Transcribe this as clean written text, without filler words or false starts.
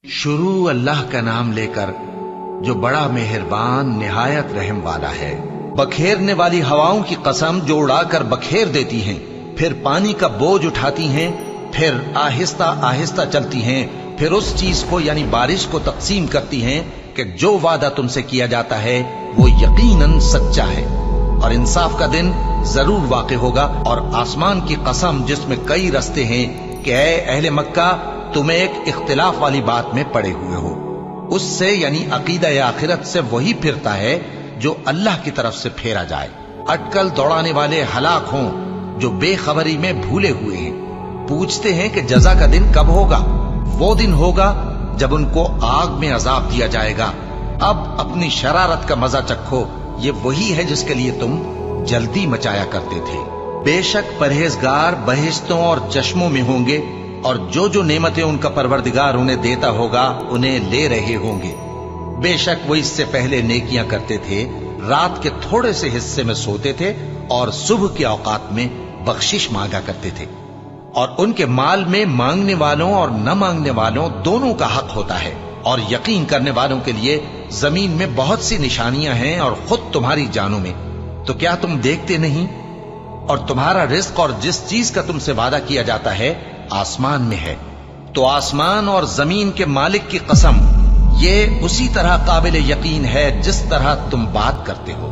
शुरू अल्लाह का नाम लेकर जो बड़ा मेहरबान निहायत रहम वाला है। बखेरने वाली हवाओं की कसम जो उड़ाकर बखेर देती हैं, फिर पानी का बोझ उठाती हैं, फिर आहिस्ता आहिस्ता चलती हैं, फिर उस चीज को यानी बारिश को तकसीम करती हैं कि जो वादा तुमसे किया जाता है वो यकीनन सच्चा है और इंसाफ का दिन जरूर वाक़ होगा। और आसमान की कसम जिसमें कई रस्ते हैं कि ऐ अहले मक्का तुम्हें एक इख्तिलाफ वाली बात में पड़े हुए हो, उससे यानी अकीदा आखिरत से वही फिरता है जो अल्लाह की तरफ से फेरा जाए। अटकल दौड़ाने वाले हलाक हों जो बेखबरी में भूले हुए हैं। पूछते हैं कि जजा का दिन कब होगा? वो दिन होगा जब उनको आग में अजाब दिया जाएगा। अब अपनी शरारत का मजा चखो, ये वही है जिसके लिए तुम जल्दी मचाया करते थे। बेशक परहेजगार बहिश्तों और चश्मों में होंगे और जो जो नेमतें उनका परवरदिगार उन्हें देता होगा उन्हें ले रहे होंगे। बेशक वो इससे पहले नेकियां करते थे, रात के थोड़े से हिस्से में सोते थे और सुबह के औकात में बख्शिश मांगा करते थे। और उनके माल में मांगने वालों और न मांगने वालों दोनों का हक होता है। और यकीन करने वालों के लिए जमीन में बहुत सी निशानियां हैं और खुद तुम्हारी जानों में। तो क्या तुम देखते नहीं? और तुम्हारा रिज्क और जिस चीज का तुमसे वादा किया जाता है आसमान में है। तो आसमान और जमीन के मालिक की कसम, ये उसी तरह काबिल यकीन है जिस तरह तुम बात करते हो।